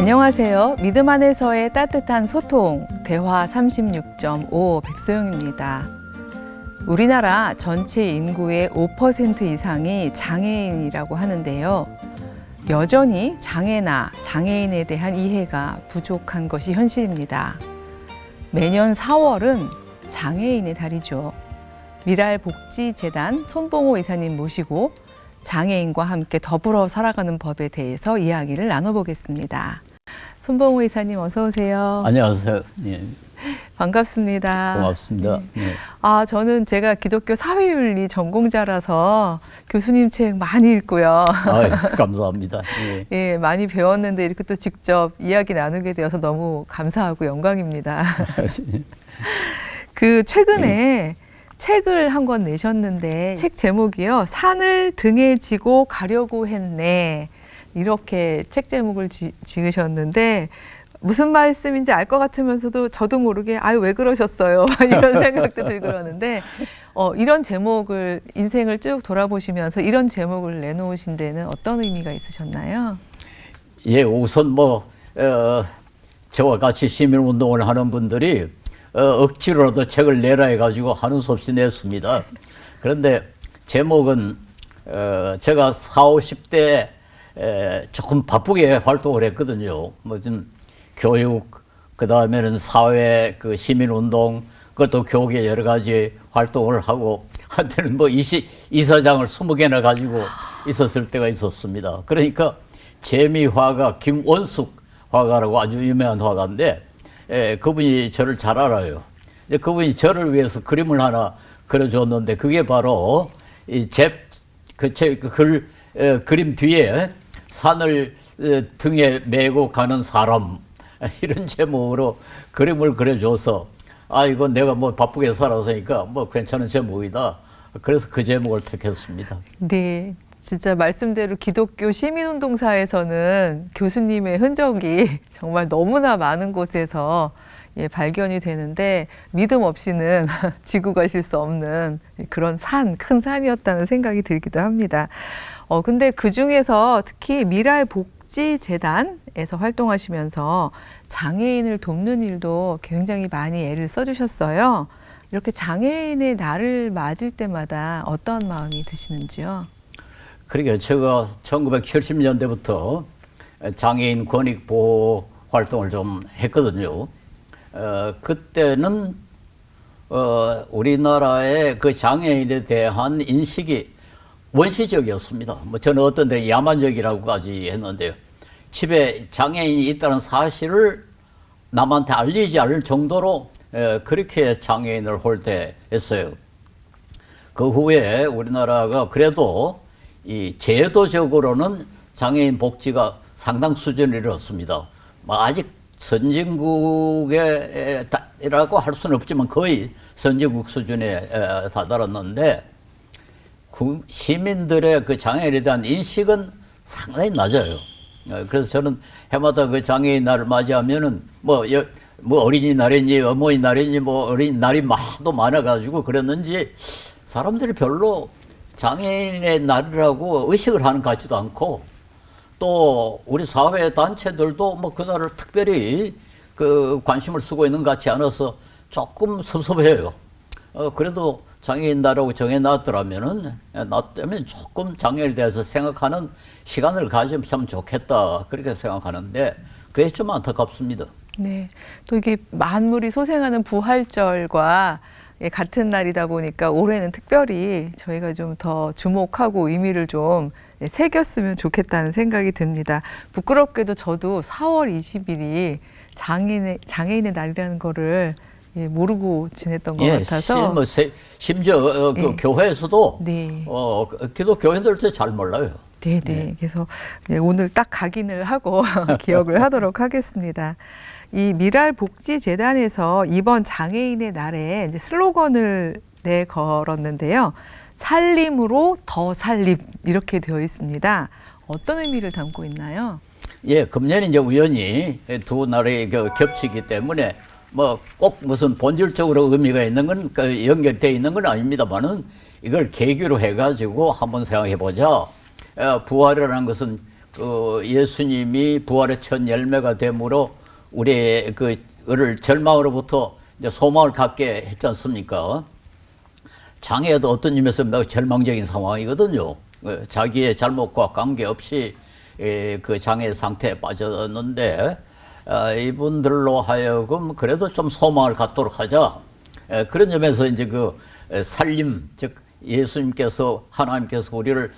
안녕하세요. 믿음 안에서의 따뜻한 소통, 대화 36.5 백소영입니다. 우리나라 전체 인구의 5% 이상이 장애인이라고 하는데요. 여전히 장애나 장애인에 대한 이해가 부족한 것이 현실입니다. 매년 4월은 장애인의 달이죠. 미랄복지재단 손봉호 이사님 모시고 장애인과 함께 더불어 살아가는 법에 대해서 이야기를 나눠보겠습니다. 손봉호 이사님 어서 오세요. 안녕하세요. 예. 반갑습니다. 고맙습니다. 네. 저는 제가 기독교 사회윤리 전공자라서 교수님 책 많이 읽고요. 감사합니다. 예. 예, 많이 배웠는데 이렇게 또 직접 이야기 나누게 되어서 너무 감사하고 영광입니다. 최근에 책을 한 권 내셨는데 책 제목이요. 산을 등에 지고 가려고 했네. 이렇게 책 제목을 지으셨는데 무슨 말씀인지 알 것 같으면서도 저도 모르게 왜 그러셨어요? 이런 생각도 들고 그러는데 이런 제목을 인생을 쭉 돌아보시면서 이런 제목을 내놓으신 데는 어떤 의미가 있으셨나요? 예, 우선 저와 같이 시민운동을 하는 분들이 억지로라도 책을 내라 해가지고 하는 수 없이 냈습니다. 그런데 제목은 제가 40, 50대 조금 바쁘게 활동을 했거든요. 좀 교육, 그 다음에는 사회, 시민운동, 그것도 교육의 여러 가지 활동을 하고 한때는 이사장을 20개나 가지고 있었을 때가 있었습니다. 그러니까 재미화가 김원숙 화가라고 아주 유명한 화가인데 그분이 저를 잘 알아요. 그분이 저를 위해서 그림을 하나 그려줬는데 그게 바로 그림 뒤에 산을 등에 메고 가는 사람 이런 제목으로 그림을 그려줘서 이건 내가 바쁘게 살아서니까 괜찮은 제목이다. 그래서 그 제목을 택했습니다. 네. 진짜 말씀대로 기독교 시민운동사에서는 교수님의 흔적이 정말 너무나 많은 곳에서 발견이 되는데 믿음 없이는 지고 가실 수 없는 그런 큰 산이었다는 생각이 들기도 합니다. 근데 그 중에서 특히 미랄복지재단에서 활동하시면서 장애인을 돕는 일도 굉장히 많이 애를 써주셨어요. 이렇게 장애인의 날을 맞을 때마다 어떤 마음이 드시는지요? 그러니까 제가 1970년대부터 장애인 권익 보호 활동을 좀 했거든요. 그때는 우리나라의 그 장애인에 대한 인식이 원시적이었습니다. 저는 어떤 데 야만적이라고까지 했는데요. 집에 장애인이 있다는 사실을 남한테 알리지 않을 정도로 그렇게 장애인을 홀대했어요. 그 후에 우리나라가 그래도 이 제도적으로는 장애인 복지가 상당 수준을 이뤘습니다. 아직 선진국이라고 할 수는 없지만 거의 선진국 수준에 다다랐는데 시민들의 그 장애인에 대한 인식은 상당히 낮아요. 그래서 저는 해마다 그 장애인 날을 맞이하면은 어린이날이니 어머니날이니 어린이날이 하도 많아가지고 그랬는지 사람들이 별로 장애인의 날이라고 의식을 하는 것 같지도 않고 또 우리 사회 단체들도 그날을 특별히 관심을 쓰고 있는 것 같지 않아서 조금 섭섭해요. 그래도 장애인 날이라고 정해놨더라면 조금 장애인에 대해서 생각하는 시간을 가지면 참 좋겠다 그렇게 생각하는데 그게 좀 안타깝습니다. 네, 또 이게 만물이 소생하는 부활절과 같은 날이다 보니까 올해는 특별히 저희가 좀 더 주목하고 의미를 좀 새겼으면 좋겠다는 생각이 듭니다. 부끄럽게도 저도 4월 20일이 장애인의 날이라는 거를 모르고 지냈던 것 같아서 심지어 교회에서도 네. 기독교인들도 잘 몰라요. 네네. 네. 그래서 오늘 딱 각인을 하고 기억을 하도록 하겠습니다. 이 미랄복지재단에서 이번 장애인의 날에 슬로건을 내걸었는데요. 살림으로 더 살림 이렇게 되어 있습니다. 어떤 의미를 담고 있나요? 예, 금년에 이제 우연히 두 날이 겹치기 때문에 꼭 무슨 본질적으로 의미가 있는 건 연결되어 있는 건 아닙니다만은 이걸 계기로 해가지고 한번 생각해 보자. 부활이라는 것은 예수님이 부활의 첫 열매가 되므로 우리의 그를 절망으로부터 이제 소망을 갖게 했지 않습니까? 장애도 어떤 의미에서 매우 절망적인 상황이거든요. 자기의 잘못과 관계없이 그 장애 상태에 빠졌는데 이분들로 하여금 그래도 좀 소망을 갖도록 하자. 그런 점에서 이제 그 살림, 즉 예수님께서 하나님께서 우리를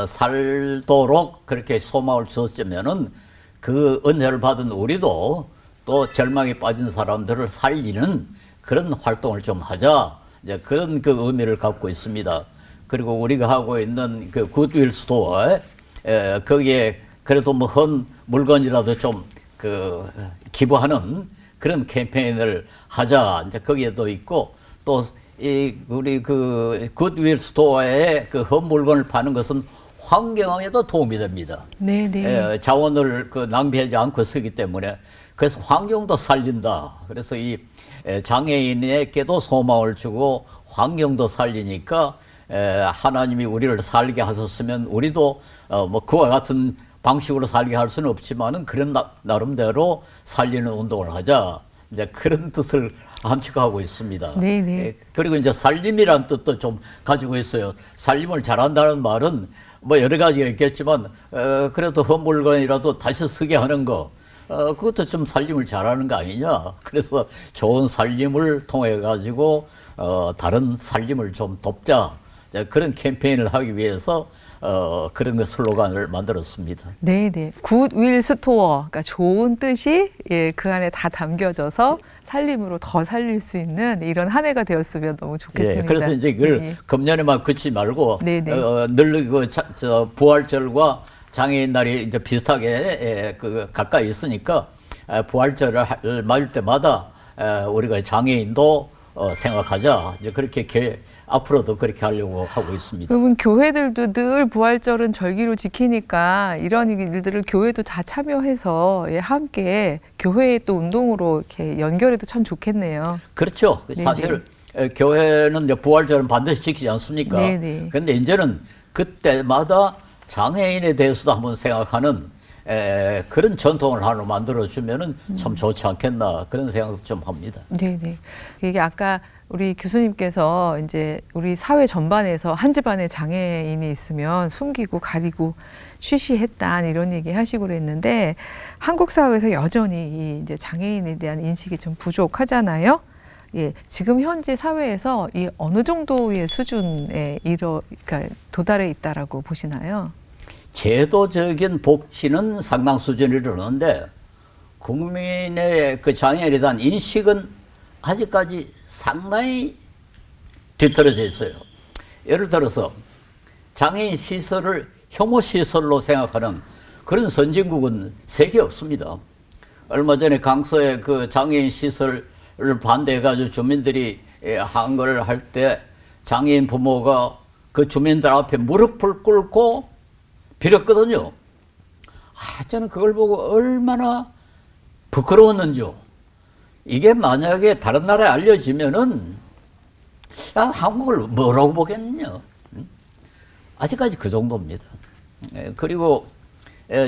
살도록 그렇게 소망을 주셨으면은 그 은혜를 받은 우리도 또 절망에 빠진 사람들을 살리는 그런 활동을 좀 하자. 이제 그런 그 의미를 갖고 있습니다. 그리고 우리가 하고 있는 그 굿윌 스토어에 거기에 그래도 뭐 헌 물건이라도 좀 그 기부하는 그런 캠페인을 하자. 이제 거기에도 있고 또 이 우리 그 굿윌 스토어에 그 헌 물건을 파는 것은 환경에도 도움이 됩니다. 네네. 자원을 그 낭비하지 않고 쓰기 때문에 그래서 환경도 살린다. 그래서 이 장애인에게도 소망을 주고 환경도 살리니까 하나님이 우리를 살게 하셨으면 우리도 뭐 그와 같은 방식으로 살게 할 수는 없지만은 그런 나름대로 살리는 운동을 하자. 이제 그런 뜻을 함축하고 있습니다. 네네. 그리고 이제 살림이란 뜻도 좀 가지고 있어요. 살림을 잘한다는 말은 뭐 여러 가지가 있겠지만 그래도 헌 물건이라도 다시 쓰게 하는 거 그것도 좀 살림을 잘하는 거 아니냐. 그래서 좋은 살림을 통해 가지고 다른 살림을 좀 돕자. 그런 캠페인을 하기 위해서 그런 그 슬로건을 만들었습니다. 네네. 굿윌 스토어, 그러니까 좋은 뜻이 그 안에 다 담겨져서 살림으로 더 살릴 수 있는 이런 한 해가 되었으면 너무 좋겠습니다. 예, 그래서 이제 이걸 금년에만 그치지 말고 늘 그 부활절과 장애인 날이 이제 비슷하게 그 가까이 있으니까 부활절을 맞을 때마다 우리가 장애인도 생각하자. 이제 그렇게 앞으로도 그렇게 하려고 하고 있습니다. 그러면 교회들도 늘 부활절은 절기로 지키니까 이런 일들을 교회도 다 참여해서 함께 교회의 또 운동으로 이렇게 연결해도 참 좋겠네요. 그렇죠. 네네. 사실 교회는 이제 부활절은 반드시 지키지 않습니까? 네네. 그런데 이제는 그때마다 장애인에 대해서도 한번 생각하는 그런 전통을 하나 만들어주면은 참 좋지 않겠나 그런 생각도 좀 합니다. 네네. 이게 아까 우리 교수님께서 이제 우리 사회 전반에서 한 집안에 장애인이 있으면 숨기고 가리고 쉬쉬했다 이런 얘기 하시고 그랬는데 한국 사회에서 여전히 이 이제 장애인에 대한 인식이 좀 부족하잖아요. 예, 지금 현재 사회에서 이 어느 정도의 수준에 그러니까 도달해 있다라고 보시나요? 제도적인 복지는 상당 수준에 이르는데 국민의 그 장애인에 대한 인식은 아직까지 상당히 뒤떨어져 있어요. 예를 들어서 장애인 시설을 혐오 시설로 생각하는 그런 선진국은 세계 없습니다. 얼마 전에 강서의 그 장애인 시설을 반대해가지고 주민들이 한 걸 할 때 장애인 부모가 그 주민들 앞에 무릎을 꿇고 빌었거든요. 저는 그걸 보고 얼마나 부끄러웠는지요. 이게 만약에 다른 나라에 알려지면은 한국을 뭐라고 보겠냐. 아직까지 그 정도입니다. 그리고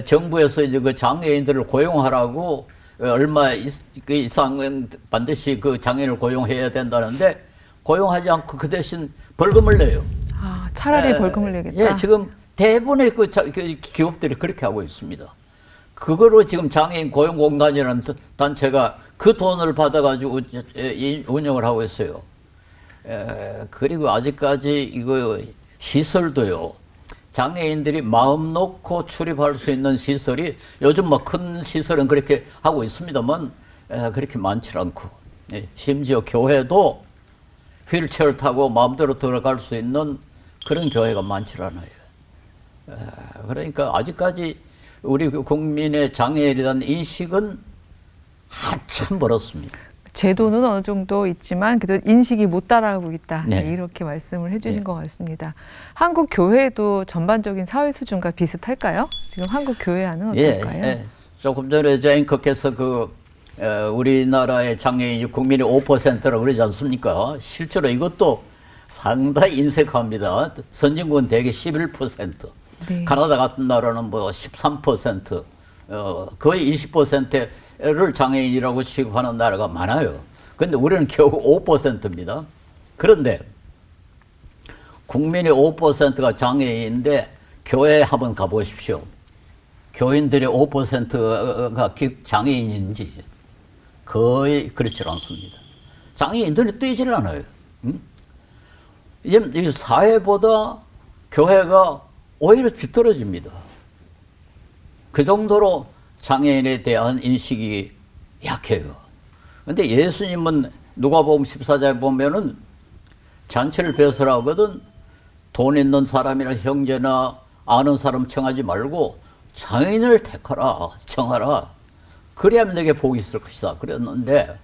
정부에서 이제 그 장애인들을 고용하라고 얼마 이상은 반드시 그 장애인을 고용해야 된다는데 고용하지 않고 그 대신 벌금을 내요. 차라리 벌금을 내겠다. 예, 지금 대부분의 그 기업들이 그렇게 하고 있습니다. 그거로 지금 장애인 고용공단이라는 단체가 그 돈을 받아가지고 운영을 하고 있어요. 그리고 아직까지 이거 시설도요. 장애인들이 마음 놓고 출입할 수 있는 시설이 요즘 뭐 큰 시설은 그렇게 하고 있습니다만 그렇게 많지 않고 심지어 교회도 휠체어를 타고 마음대로 들어갈 수 있는 그런 교회가 많지 않아요. 그러니까 아직까지 우리 국민의 장애인에 대한 인식은 한참 멀었습니다. 제도는 어느 정도 있지만 그래도 인식이 못 따라가고 있다. 네. 이렇게 말씀을 해주신 네. 것 같습니다. 한국 교회도 전반적인 사회 수준과 비슷할까요? 지금 한국 교회와는 어떨까요? 조금 전에 앵커께서 우리나라의 장애인 국민의 5%라고 그러지 않습니까? 실제로 이것도 상당히 인색합니다. 선진국은 대개 11%. 네. 카나다 같은 나라는 뭐 13%, 거의 20%를 장애인이라고 취급하는 나라가 많아요. 근데 우리는 겨우 5%입니다. 그런데 국민의 5%가 장애인인데 교회에 한번 가보십시오. 교인들의 5%가 장애인인지 거의 그렇지 않습니다. 장애인들이 뛰질 않아요. 응? 이제 이 사회보다 교회가 오히려 뒤떨어집니다. 그 정도로 장애인에 대한 인식이 약해요. 근데 예수님은 누가복음 14장에 보면은 잔치를 배설하거든 돈 있는 사람이나 형제나 아는 사람 청하지 말고 장애인을 택하라, 청하라. 그래야만 내게 복이 있을 것이다. 그랬는데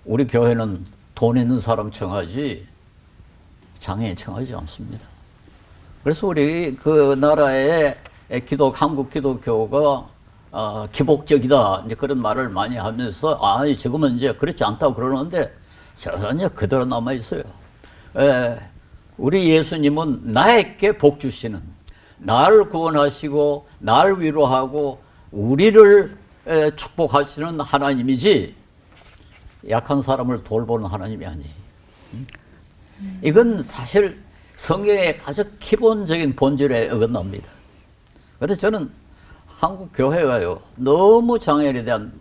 우리 교회는 돈 있는 사람 청하지 장애인 청하지 않습니다. 그래서 우리 그 나라의 한국 기독교가 기복적이다 이제 그런 말을 많이 하면서 지금은 이제 그렇지 않다고 그러는데 전혀 그대로 남아 있어요. 우리 예수님은 나에게 복 주시는, 나를 구원하시고 나를 위로하고 우리를 축복하시는 하나님이지 약한 사람을 돌보는 하나님이 아니에요. 이건 사실 성경의 아주 기본적인 본질에 어긋납니다. 그래서 저는 한국 교회가요 너무 장애인에 대한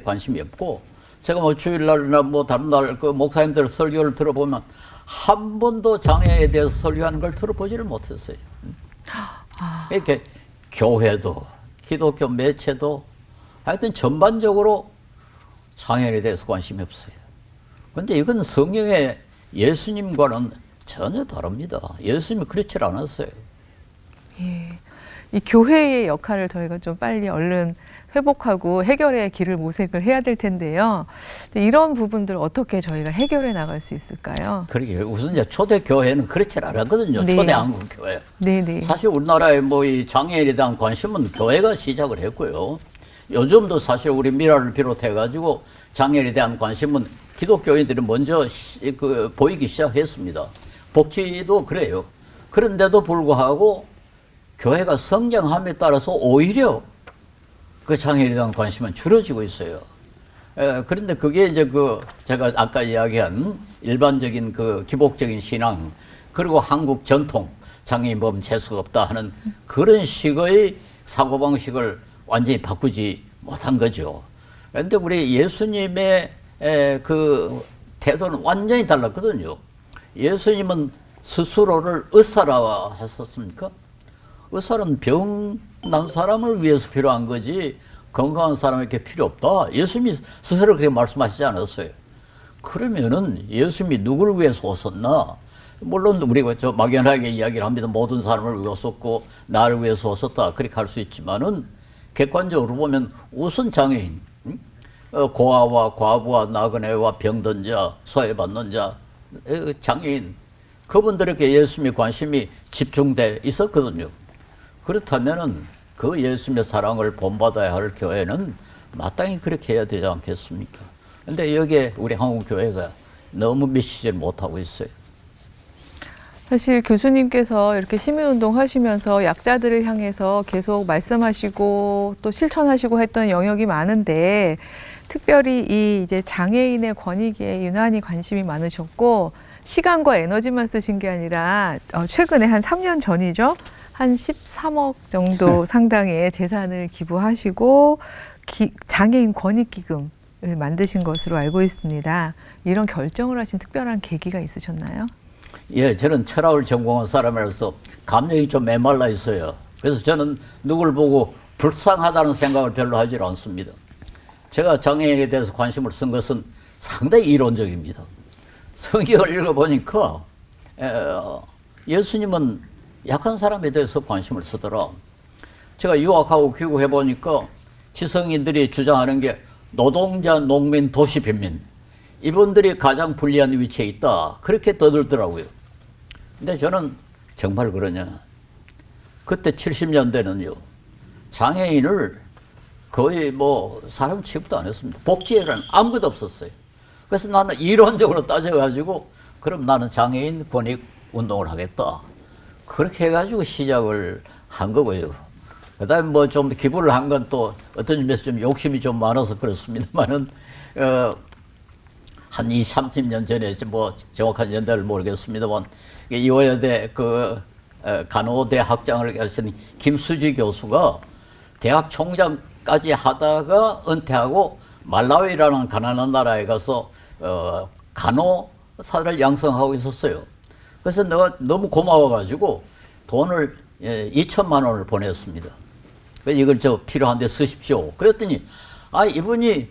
관심이 없고, 제가 뭐 주일날이나 뭐 다른 날 그 목사님들 설교를 들어보면 한 번도 장애인에 대해서 설교하는 걸 들어보지를 못했어요. 이렇게 교회도 기독교 매체도 하여튼 전반적으로 장애인에 대해서 관심이 없어요. 그런데 이건 성경의 예수님과는 전혀 다릅니다. 예수님이 그렇지 않았어요. 예. 이 교회의 역할을 저희가 좀 빨리 얼른 회복하고 해결의 길을 모색을 해야 될 텐데요. 이런 부분들 어떻게 저희가 해결해 나갈 수 있을까요? 그러게 우선 이제 초대 교회는 그렇지 않았거든요. 네. 초대 한국 교회. 네네. 사실 우리나라의 뭐 이 장애인에 대한 관심은 교회가 시작을 했고요. 요즘도 사실 우리 미라를 비롯해 가지고 장애인에 대한 관심은 기독교인들이 먼저 보이기 시작했습니다. 복지도 그래요. 그런데도 불구하고 교회가 성장함에 따라서 오히려 그 장애인에 대한 관심은 줄어지고 있어요. 그런데 그게 이제 제가 아까 이야기한 일반적인 기복적인 신앙, 그리고 한국 전통, 장애인 보면 재수가 없다 하는 그런 식의 사고방식을 완전히 바꾸지 못한 거죠. 그런데 우리 예수님의 그 태도는 완전히 달랐거든요. 예수님은 스스로를 의사라 하셨습니까? 의사는 병난 사람을 위해서 필요한 거지 건강한 사람에게 필요 없다. 예수님이 스스로 그렇게 말씀하시지 않았어요. 그러면은 예수님이 누구를 위해서 오셨나? 물론 우리가 막연하게 이야기를 합니다. 모든 사람을 위해 오셨고 나를 위해서 오셨다. 그렇게 할 수 있지만은 객관적으로 보면 우선 장애인, 고아와 과부와 나그네와 병든 자, 소외받는 자, 장애인, 그분들에게 예수님의 관심이 집중돼 있었거든요. 그렇다면은 그 예수님의 사랑을 본받아야 할 교회는 마땅히 그렇게 해야 되지 않겠습니까? 근데 여기에 우리 한국 교회가 너무 미치질 못하고 있어요. 사실 교수님께서 이렇게 시민운동 하시면서 약자들을 향해서 계속 말씀하시고 또 실천하시고 했던 영역이 많은데 특별히 이 이제 장애인의 권익에 유난히 관심이 많으셨고 시간과 에너지만 쓰신 게 아니라 최근에 한 3년 전이죠. 한 13억 정도 상당의 재산을 기부하시고 장애인 권익기금을 만드신 것으로 알고 있습니다. 이런 결정을 하신 특별한 계기가 있으셨나요? 예, 저는 철학을 전공한 사람이라서 감정이 좀 메말라 있어요. 그래서 저는 누굴 보고 불쌍하다는 생각을 별로 하지 않습니다. 제가 장애인에 대해서 관심을 쓴 것은 상당히 이론적입니다. 성경을 읽어보니까 예수님은 약한 사람에 대해서 관심을 쓰더라. 제가 유학하고 귀국해보니까 지성인들이 주장하는 게 노동자, 농민, 도시 빈민, 이분들이 가장 불리한 위치에 있다. 그렇게 떠들더라고요. 근데 저는 정말 그러냐. 그때 70년대는요. 장애인을 거의 사람 취급도 안 했습니다. 복지에는 아무것도 없었어요. 그래서 나는 이론적으로 따져가지고 그럼 나는 장애인 권익 운동을 하겠다. 그렇게 해가지고 시작을 한 거고요. 그다음에 뭐 좀 기부를 한 건 또 어떤 점에서 좀 욕심이 좀 많아서 그렇습니다만은 한 20, 30년 전에 뭐 정확한 연대를 모르겠습니다만 이화여대 간호대 학장을 하신 김수지 교수가 대학 총장까지 하다가 은퇴하고 말라위라는 가난한 나라에 가서 간호사를 양성하고 있었어요. 그래서 내가 너무 고마워가지고 돈을 2천만 원을 보냈습니다. 그래서 이걸 필요한데 쓰십시오. 그랬더니 이분이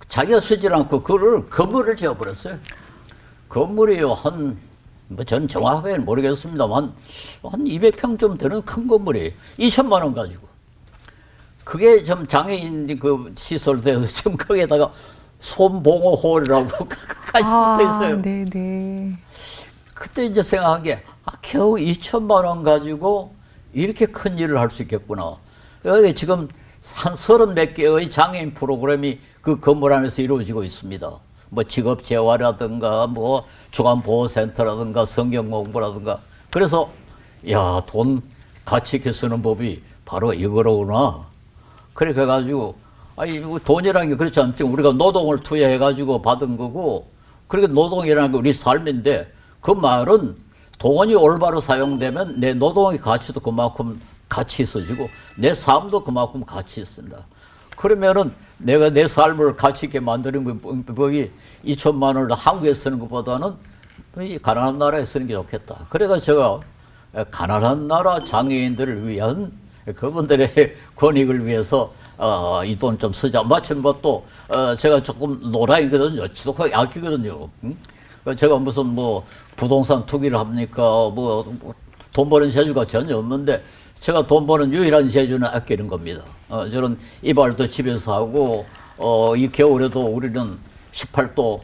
자기가 쓰지 않고 그거를 건물을 지어버렸어요. 건물이요 전 정확하게는 모르겠습니다만 한 200평 좀 되는 큰 건물이에요. 2천만 원 가지고. 그게 좀 장애인 시설돼서 좀 거기에다가 손봉호홀이라고 까지 붙어 있어요. 네네. 그때 이제 생각한 게 겨우 2천만 원 가지고 이렇게 큰 일을 할 수 있겠구나. 여기 지금 한 30몇 개의 장애인 프로그램이 그 건물 안에서 이루어지고 있습니다. 뭐 직업재활이라든가 뭐 주간보호센터라든가 성경공부라든가. 그래서 돈 가치 있게 쓰는 법이 바로 이거로구나. 그렇게 해가지고 돈이라는 게 그렇지 않죠. 우리가 노동을 투여해가지고 받은 거고, 그렇게 노동이라는 게 우리 삶인데, 그 말은 돈이 올바로 사용되면 내 노동의 가치도 그만큼 가치 있어지고 내 삶도 그만큼 가치 있습니다. 그러면은 내가 내 삶을 가치 있게 만드는 법이 2천만 원을 한국에 쓰는 것보다는 이 가난한 나라에 쓰는 게 좋겠다. 그래서 제가 가난한 나라 장애인들을 위한 그분들의 권익을 위해서 이 돈 좀 쓰자. 마침 또 제가 조금 노라이거든요. 지독하게 아끼거든요. 제가 무슨 부동산 투기를 합니까? 돈 버는 재주가 전혀 없는데 제가 돈 버는 유일한 재주는 아끼는 겁니다. 저는 이발도 집에서 하고 이 겨울에도 우리는 18도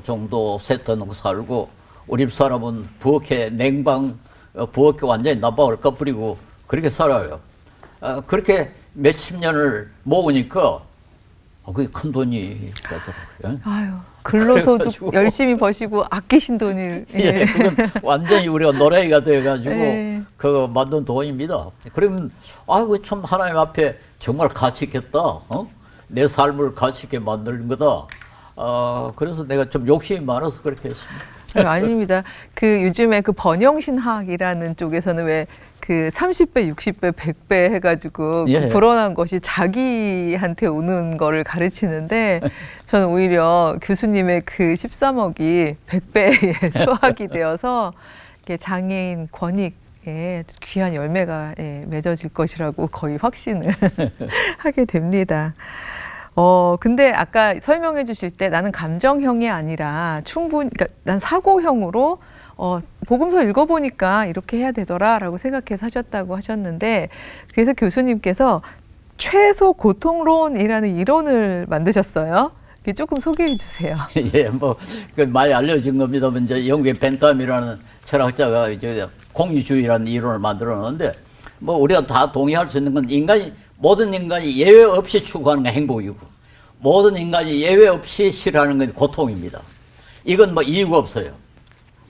정도 세트놓고 살고, 우리 집 사람은 부엌에 부엌에 완전히 난방을 꺼뿌리고 그렇게 살아요. 그렇게 몇십 년을 모으니까 그게 큰 돈이 되더라고요. 아유, 근로소득 그래가지고. 열심히 버시고 아끼신 돈을. 예, 그건 완전히 우리가 노래가 돼가지고 예. 그거 만든 돈입니다. 그러면 참 하나님 앞에 정말 가치 있겠다. 내 삶을 가치 있게 만드는 거다. 그래서 내가 좀 욕심이 많아서 그렇게 했습니다. 아닙니다. 요즘에 번영신학이라는 쪽에서는 왜 30배, 60배, 100배 해가지고 예. 불어난 것이 자기한테 오는 거를 가르치는데, 저는 오히려 교수님의 13억이 100배의 수확이 되어서 이렇게 장애인 권익에 귀한 열매가 맺어질 것이라고 거의 확신을 하게 됩니다. 근데 아까 설명해 주실 때 나는 감정형이 아니라 그러니까 난 사고형으로 복음서 읽어보니까 이렇게 해야 되더라라고 생각해서 하셨다고 하셨는데, 그래서 교수님께서 최소 고통론이라는 이론을 만드셨어요. 조금 소개해 주세요. 예, 많이 알려진 겁니다. 이제 영국의 벤탐이라는 철학자가 이제 공유주의라는 이론을 만들었는데, 우리가 다 동의할 수 있는 건 모든 인간이 예외 없이 추구하는 건 행복이고, 모든 인간이 예외 없이 싫어하는 건 고통입니다. 이건 이유가 없어요.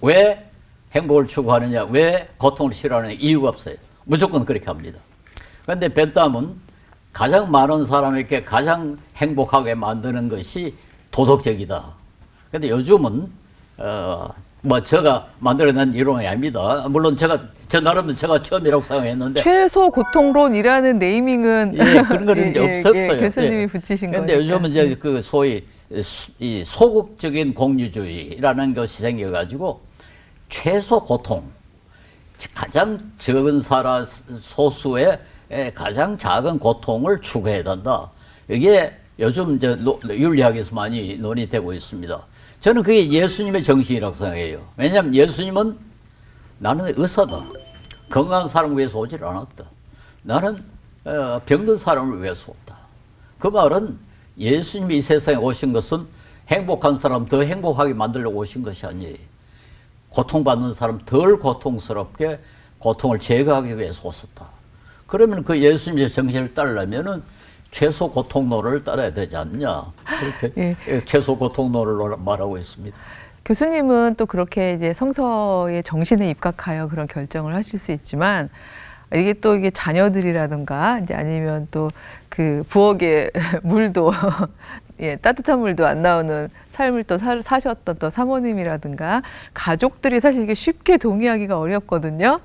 왜 행복을 추구하느냐, 왜 고통을 싫어하느냐, 이유가 없어요. 무조건 그렇게 합니다. 그런데 벤탐은 가장 많은 사람에게 가장 행복하게 만드는 것이 도덕적이다. 그런데 요즘은 제가 만들어낸 이론이 아닙니다. 물론 저 나름대로 제가 처음이라고 생각했는데, 최소 고통론이라는 네이밍은 그런 거는 이제 없어요. 교수님이 붙이신 거니까. 그런데 요즘은 이제 소위 이 소극적인 공유주의라는 것이 생겨가지고 최소 고통, 가장 적은 소수의 가장 작은 고통을 추구해야 된다. 이게 요즘 이제 윤리학에서 많이 논의되고 있습니다. 저는 그게 예수님의 정신이라고 생각해요. 왜냐하면 예수님은 나는 의사다. 건강한 사람을 위해서 오질 않았다. 나는 병든 사람을 위해서 왔다. 그 말은 예수님이 이 세상에 오신 것은 행복한 사람 더 행복하게 만들려고 오신 것이 아니에요. 고통받는 사람 덜 고통스럽게 고통을 제거하기 위해서 오셨다. 그러면 그 예수님의 정신을 따르려면은 최소 고통론을 따라야 되지 않냐. 그렇게 최소 고통론을 말하고 있습니다. 교수님은 또 그렇게 이제 성서의 정신에 입각하여 그런 결정을 하실 수 있지만, 이게 또 이게 자녀들이라든가 이제 아니면 또 그 부엌에 물도 예, 따뜻한 물도 안 나오는 삶을 또 사셨던 또 사모님이라든가 가족들이 사실 이게 쉽게 동의하기가 어렵거든요.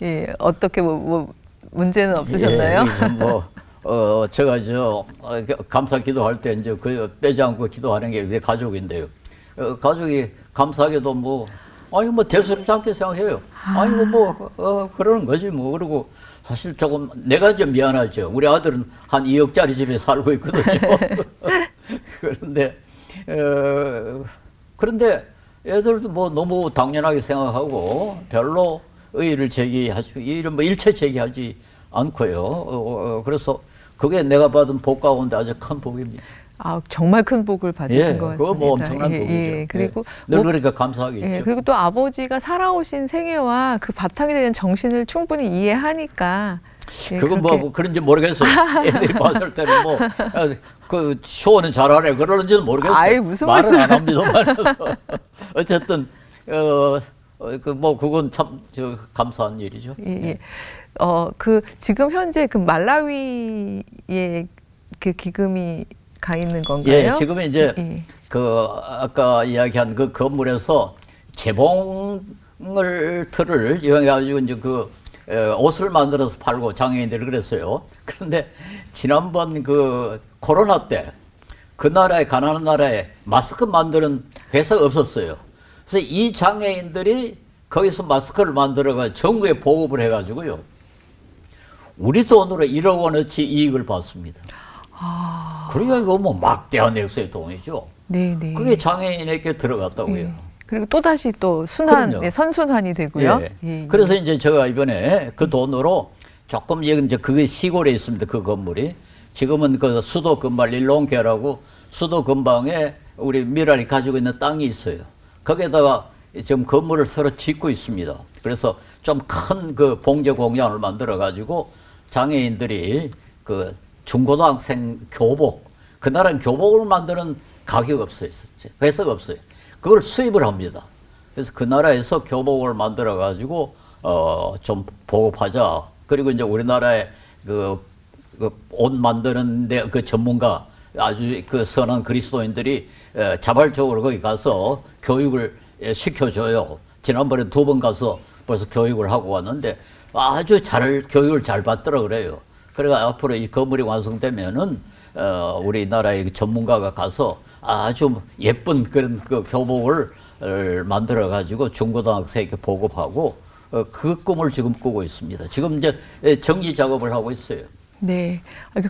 예, 어떻게 뭐 문제는 없으셨나요? 제가 감사 기도할 때 이제 그 빼지 않고 기도하는 게 우리 가족인데요. 가족이 감사하게도 대수롭지 않게 생각해요. 그러는 거지 뭐. 그리고 사실 조금 내가 좀 미안하죠. 우리 아들은 한 2억짜리 집에 살고 있거든요. 그런데 애들도 너무 당연하게 생각하고 별로 의의를 이런 일체 제기하지 않고요. 그래서 그게 내가 받은 복 가운데 아주 큰 복입니다. 정말 큰 복을 받으신 것 같습니다. 그거 엄청난 복이죠. 그리고 늘 그러니까 감사하겠죠. 그리고 또 아버지가 살아오신 생애와 그 바탕이 되는 정신을 충분히 이해하니까. 그건 그런지 모르겠어요. 애들이 봤을 때는 그 쇼는 잘하네 그러는지는 모르겠어요. 무슨 말은 안 합니다만. 어쨌든 그건 참 감사한 일이죠. 지금 현재 그 말라위에 그 기금이 가 있는 건가요? 예, 지금 이제 아까 이야기한 그 건물에서 틀을 이용해가지고 이제 옷을 만들어서 팔고 장애인들이 그랬어요. 그런데 지난번 코로나 때 그 나라에 가난한 나라에 마스크 만드는 회사가 없었어요. 그래서 이 장애인들이 거기서 마스크를 만들어가 전국에 보급을 해가지고요. 우리 돈으로 1억 원어치 이익을 받습니다. 그러니까 이거 막대한 액수의 돈이죠. 네네. 그게 장애인에게 들어갔다고요. 그리고 또다시 또 선순환이 되고요. 그래서 이제 제가 이번에 그 돈으로 조금 이제 그게 시골에 있습니다. 그 건물이. 지금은 그 수도 근방 릴롱계라고 수도 근방에 우리 미랄이 가지고 있는 땅이 있어요. 거기에다가 지금 건물을 새로 짓고 있습니다. 그래서 좀 큰 봉제 공장을 만들어 가지고 장애인들이 중고등학생 교복, 그 나라는 교복을 만드는 가격 없어요. 회사가 없어요. 그걸 수입을 합니다. 그래서 그 나라에서 교복을 만들어 가지고 좀 보급하자. 그리고 이제 우리나라에 옷 만드는데 전문가 아주 선한 그리스도인들이 자발적으로 거기 가서 교육을 시켜줘요. 지난번에 2번 가서 벌써 교육을 하고 왔는데 아주 교육을 잘 받더라 그래요. 그래가 앞으로 이 건물이 완성되면은 우리나라의 전문가가 가서 아주 예쁜 그런 교복을 만들어 가지고 중고등학생에게 보급하고 그 꿈을 지금 꾸고 있습니다. 지금 이제 정지 작업을 하고 있어요. 네,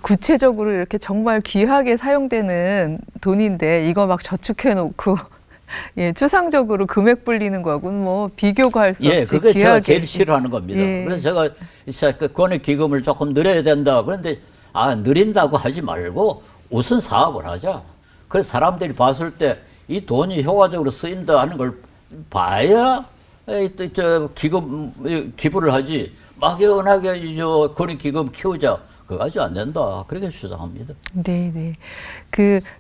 구체적으로 이렇게 정말 귀하게 사용되는 돈인데 이거 막 저축해 놓고 추상적으로 금액 불리는 거하고는 비교가 할 수 없이 그게 귀하게. 제가 제일 싫어하는 겁니다. 그래서 제가 권익 기금을 조금 늘려야 된다. 그런데 늘린다고 하지 말고 우선 사업을 하자. 그래서 사람들이 봤을 때 이 돈이 효과적으로 쓰인다 하는 걸 봐야 기부를 하지. 막연하게 권익 기금 키우자. 그거 아주 안 된다. 그렇게 주장합니다. 네.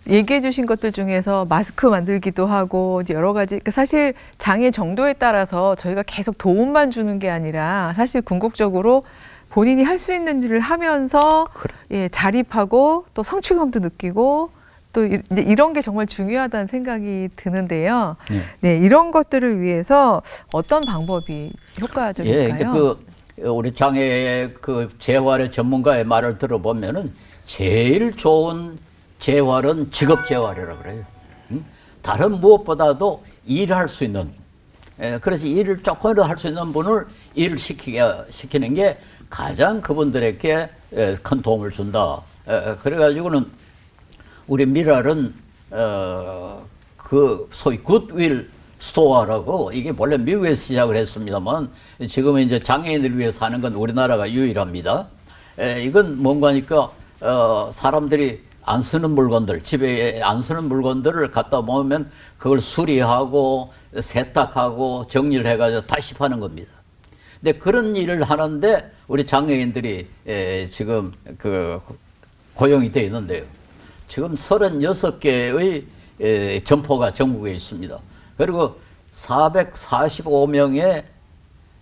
얘기해 주신 것들 중에서 마스크 만들기도 하고 이제 여러 가지 사실 장애 정도에 따라서 저희가 계속 도움만 주는 게 아니라 사실 궁극적으로 본인이 할 수 있는 일을 하면서 자립하고 또 성취감도 느끼고 또 이런 게 정말 중요하다는 생각이 드는데요. 네, 이런 것들을 위해서 어떤 방법이 효과적일까요? 우리 장애 재활의 전문가의 말을 들어보면은 제일 좋은 재활은 직업 재활이라고 그래요. 다른 무엇보다도 일할 수 있는. 그래서 일을 조금이라도 할 수 있는 분을 일을 시키는 게 가장 그분들에게 큰 도움을 준다. 그래가지고는 우리 미랄은 소위 굿윌 스토어라고 이게 원래 미국에서 시작을 했습니다만 지금은 이제 장애인을 위해서 하는 건 우리나라가 유일합니다. 이건 뭔가 하니까 사람들이 안 쓰는 물건들, 집에 안 쓰는 물건들을 갖다 놓으면 그걸 수리하고 세탁하고 정리를 해가지고 다시 파는 겁니다. 근데 그런 일을 하는데 우리 장애인들이 지금 고용이 되어 있는데요. 지금 36개의 점포가 전국에 있습니다. 그리고 445명의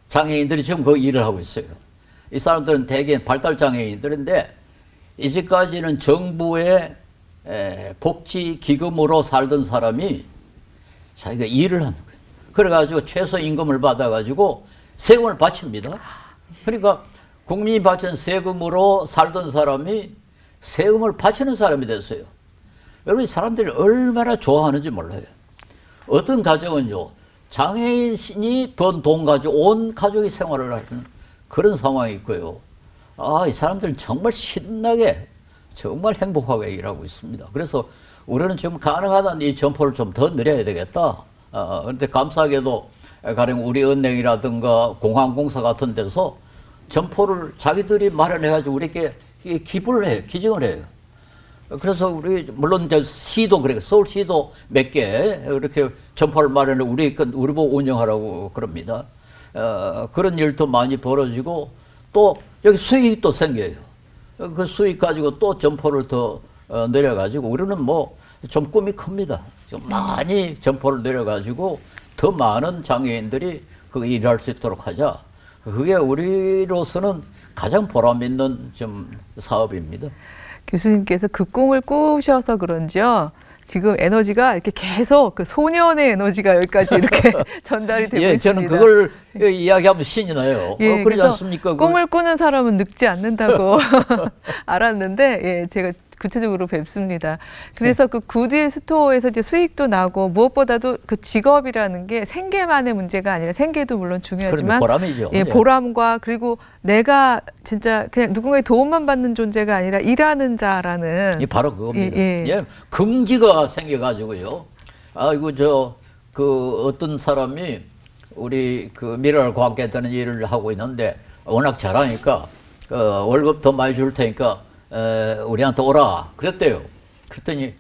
장애인들이 지금 그 일을 하고 있어요. 이 사람들은 대개 발달장애인들인데 이제까지는 정부의 복지기금으로 살던 사람이 자기가 일을 하는 거예요. 그래가지고 최저임금을 받아가지고 세금을 바칩니다. 그러니까 국민이 바친 세금으로 살던 사람이 세금을 바치는 사람이 됐어요. 여러분, 이 사람들이 얼마나 좋아하는지 몰라요. 어떤 가정은요, 장애인이 번 돈 가지고 온 가족이 생활을 하는 그런 상황이 있고요. 아, 이 사람들은 정말 신나게, 정말 행복하게 일하고 있습니다. 그래서 우리는 지금 가능하다는 이 점포를 좀 더 늘려야 되겠다. 그런데 감사하게도 가령 우리 은행이라든가 공항공사 같은 데서 점포를 자기들이 마련해가지고 우리에게 기부를 해요. 기증을 해요. 그래서 우리 물론 이제 시도 그래 서울시도 몇 개 이렇게 점포를 마련해 우리 보고 운영하라고 그럽니다. 그런 일도 많이 벌어지고 또 여기 수익이 또 생겨요. 그 수익 가지고 또 점포를 더 내려가지고 우리는 뭐 좀 꿈이 큽니다. 좀 많이 점포를 내려가지고 더 많은 장애인들이 그 일할 수 있도록 하자. 그게 우리로서는 가장 보람 있는 좀 사업입니다. 교수님께서 그 꿈을 꾸셔서 그런지요. 지금 에너지가 이렇게 계속 그 소년의 에너지가 여기까지 이렇게 전달이 되고 예, 있습니다. 저는 그걸 이야기하면 신이 나요. 예, 그러지 않습니까? 꿈을 꾸는 사람은 늙지 않는다고 알았는데, 예, 제가 구체적으로 뵙습니다. 그래서 그 굿윌 스토어에서 이제 수익도 나고 무엇보다도 그 직업이라는 게 생계만의 문제가 아니라 생계도 물론 중요하지만 보람이죠. 예, 보람과 그리고 내가 진짜 그냥 누군가의 도움만 받는 존재가 아니라 일하는 자라는 바로 그겁니다. 예, 예. 예, 긍지가 생겨가지고요. 아이고 그 어떤 사람이 우리 그 미래를 과학했다는 일을 하고 있는데 워낙 잘하니까 월급 더 많이 줄 테니까 우리한테 오라 그랬대요. 그랬더니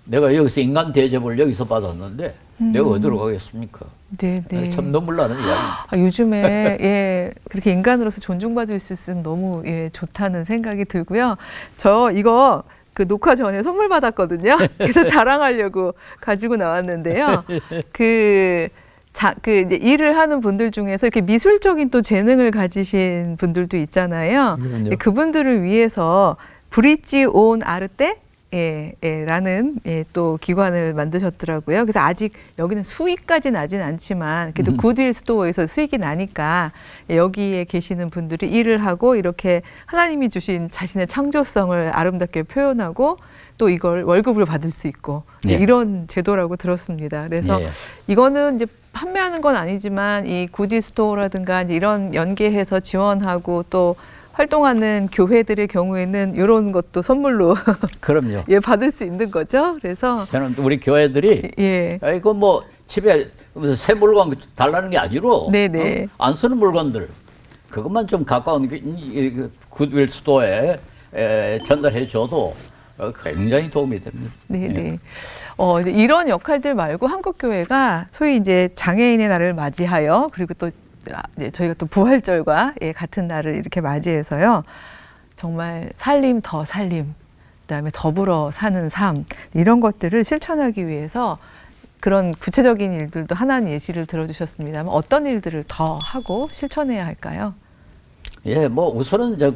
내가 여기서 인간 대접을 여기서 받았는데 내가 어디로 가겠습니까? 네, 네. 참 눈물 나는 이야기입니다. 요즘에 예, 그렇게 인간으로서 존중받을 수 있으면 너무 예, 좋다는 생각이 들고요. 저 이거 그 녹화 전에 선물 받았거든요. 그래서 자랑하려고 가지고 나왔는데요. 그 이제 일을 하는 분들 중에서 이렇게 미술적인 또 재능을 가지신 분들도 있잖아요. 그분들을 위해서 브릿지 온 아르테 라는 또 기관을 만드셨더라고요. 그래서 아직 여기는 수익까지 나진 않지만 그래도 굿윌 스토어에서 수익이 나니까 여기에 계시는 분들이 일을 하고 이렇게 하나님이 주신 자신의 창조성을 아름답게 표현하고 또 이걸 월급을 받을 수 있고 네. 이런 제도라고 들었습니다. 그래서 네. 이거는 이제 판매하는 건 아니지만 이 굿윌 스토어라든가 이런 연계해서 지원하고 또 활동하는 교회들의 경우에는 이런 것도 선물로 그럼요. 예, 받을 수 있는 거죠. 그래서 저는 우리 교회들이 예. 이거 뭐 집에 새 물건 달라는 게 아니로 네네. 안 쓰는 물건들 그것만 좀 가까운 굿윌 스토어에 전달해 줘도 굉장히 도움이 됩니다. 네네. 이제 이런 역할들 말고 한국교회가 소위 이제 장애인의 날을 맞이하여 그리고 또 저희가 또 부활절과 같은 날을 이렇게 맞이해서요. 정말 살림 더 살림, 그다음에 더불어 사는 삶 이런 것들을 실천하기 위해서 그런 구체적인 일들도 하나는 예시를 들어주셨습니다만 어떤 일들을 더 하고 실천해야 할까요? 예, 뭐 우선은 이제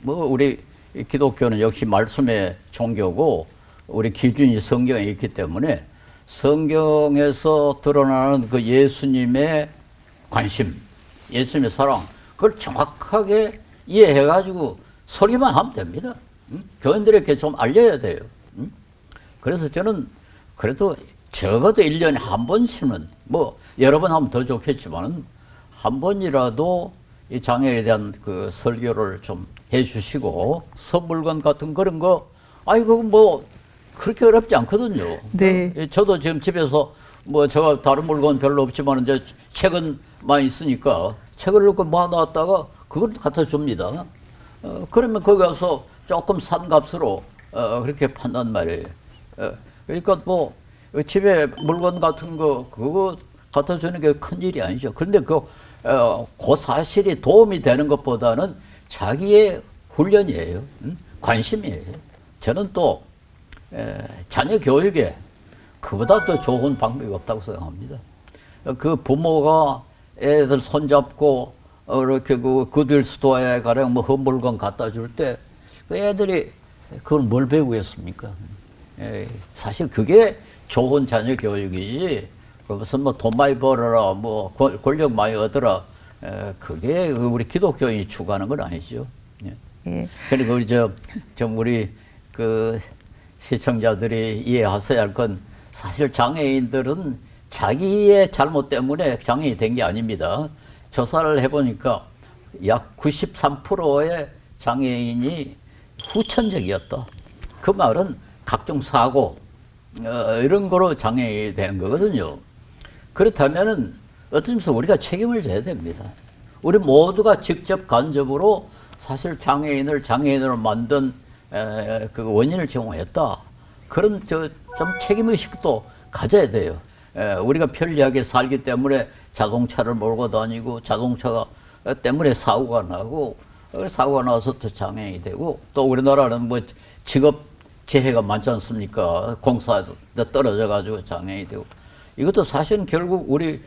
뭐 우리 기독교는 역시 말씀의 종교고 우리 기준이 성경에 있기 때문에 성경에서 드러나는 그 예수님의 관심, 예수님의 사랑, 그걸 정확하게 이해해가지고 설교만 하면 됩니다. 교인들에게 좀 알려야 돼요. 그래서 저는 그래도 적어도 1년에 한 번씩은, 뭐 여러 번 하면 더 좋겠지만 한 번이라도 이 장애인에 대한 그 설교를 좀 해주시고 선물건 같은 그런 거, 아이고 뭐 그렇게 어렵지 않거든요. 네. 저도 지금 집에서 뭐 제가 다른 물건 별로 없지만 이제 책은 많이 있으니까 책을 이렇게 모아놨다가 그걸 갖다 줍니다. 그러면 거기 가서 조금 산 값으로 그렇게 판단 말이에요. 그러니까 뭐 집에 물건 같은 거 그거 갖다 주는 게 큰 일이 아니죠. 그런데 그 사실이 도움이 되는 것보다는 자기의 훈련이에요. 관심이에요. 저는 또 자녀 교육에 그보다 더 좋은 방법이 없다고 생각합니다. 그 부모가 애들 손잡고 이렇게 그 굿윌 스토어에 가령 뭐 물건 갖다 줄 때 그 애들이 그걸 뭘 배우겠습니까? 사실 그게 좋은 자녀 교육이지. 무슨 뭐 돈 많이 벌어라, 뭐 권력 많이 얻어라. 그게 우리 기독교인이 추구하는 건 아니죠. 예. 그리고 우리 그 시청자들이 이해하셔야 할 건 사실 장애인들은 자기의 잘못 때문에 장애인이 된 게 아닙니다. 조사를 해보니까 약 93%의 장애인이 후천적이었다. 그 말은 각종 사고 이런 거로 장애인이 된 거거든요. 그렇다면은 어떤 점에서 우리가 책임을 져야 됩니다. 우리 모두가 직접 간접으로 사실 장애인을 장애인으로 만든 그 원인을 제공했다. 그런 좀 책임의식도 가져야 돼요. 우리가 편리하게 살기 때문에 자동차를 몰고 다니고 자동차가 때문에 사고가 나고 사고가 나서 또 장애인이 되고 또 우리나라는 뭐 직업 재해가 많지 않습니까? 공사에서 떨어져 가지고 장애인이 되고 이것도 사실은 결국 우리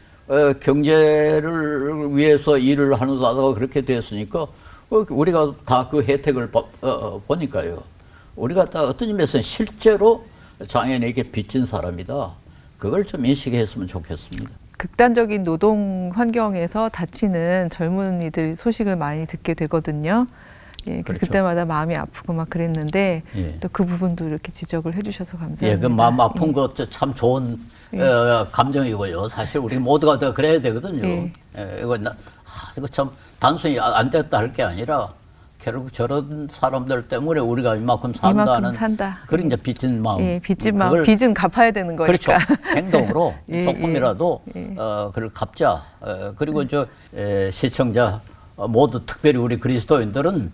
경제를 위해서 일을 하는 사다가 그렇게 됐으니까 우리가 다 그 혜택을 보니까요. 우리가 다 어떤 의미에서는 실제로 장애인에게 빚진 사람이다. 그걸 좀 인식했으면 좋겠습니다. 극단적인 노동 환경에서 다치는 젊은이들 소식을 많이 듣게 되거든요. 예, 그렇죠. 그때마다 마음이 아프고 막 그랬는데 예. 또 그 부분도 이렇게 지적을 해주셔서 감사합니다. 예, 그 마음 아픈 거 참 좋은 감정이고요. 사실 우리 모두가 다 그래야 되거든요. 이거 이거 참 단순히 안 됐다 할 게 아니라 결국 저런 사람들 때문에 우리가 이만큼 산다는 그런 이제 빚진 마음. 예, 빚진 마음, 빚은 갚아야 되는 거니까. 그렇죠. 행동으로 예, 조금이라도 그걸 갚자. 그리고 시청자 모두 특별히 우리 그리스도인들은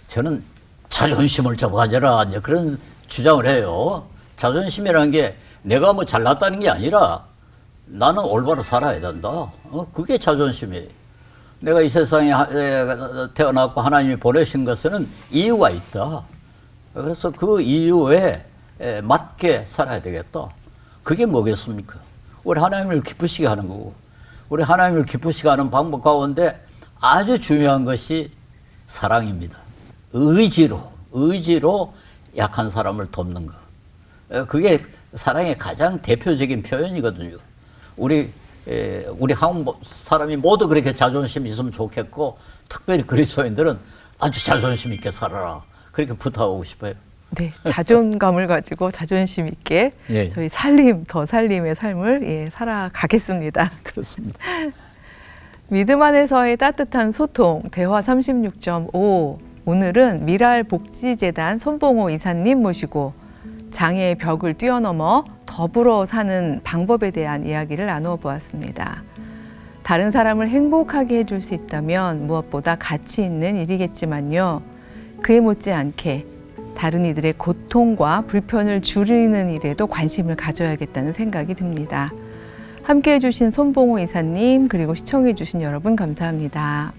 저는 자존심을 좀 가져라 이제 그런 주장을 해요. 자존심이라는 게 내가 뭐 잘났다는 게 아니라 나는 올바로 살아야 된다. 그게 자존심이에요. 내가 이 세상에 태어났고 하나님이 보내신 것은 이유가 있다. 그래서 그 이유에 맞게 살아야 되겠다. 그게 뭐겠습니까? 우리 하나님을 기쁘시게 하는 거고 우리 하나님을 기쁘시게 하는 방법 가운데 아주 중요한 것이 사랑입니다. 의지로 약한 사람을 돕는 거. 그게 사랑의 가장 대표적인 표현이거든요. 우리 한국 사람이 모두 그렇게 자존심이 있으면 좋겠고 특별히 그리스도인들은 아주 자존심 있게 살아라. 그렇게 부탁하고 싶어요. 네, 자존감을 가지고 자존심 있게 예. 저희 더 살림의 삶을 살아가겠습니다. 그렇습니다. 믿음 안에서의 따뜻한 소통, 대화 36.5. 오늘은 미랄복지재단 손봉호 이사님 모시고 장애의 벽을 뛰어넘어 더불어 사는 방법에 대한 이야기를 나누어 보았습니다. 다른 사람을 행복하게 해줄 수 있다면 무엇보다 가치 있는 일이겠지만요. 그에 못지않게 다른 이들의 고통과 불편을 줄이는 일에도 관심을 가져야겠다는 생각이 듭니다. 함께해 주신 손봉호 이사님 그리고 시청해 주신 여러분 감사합니다.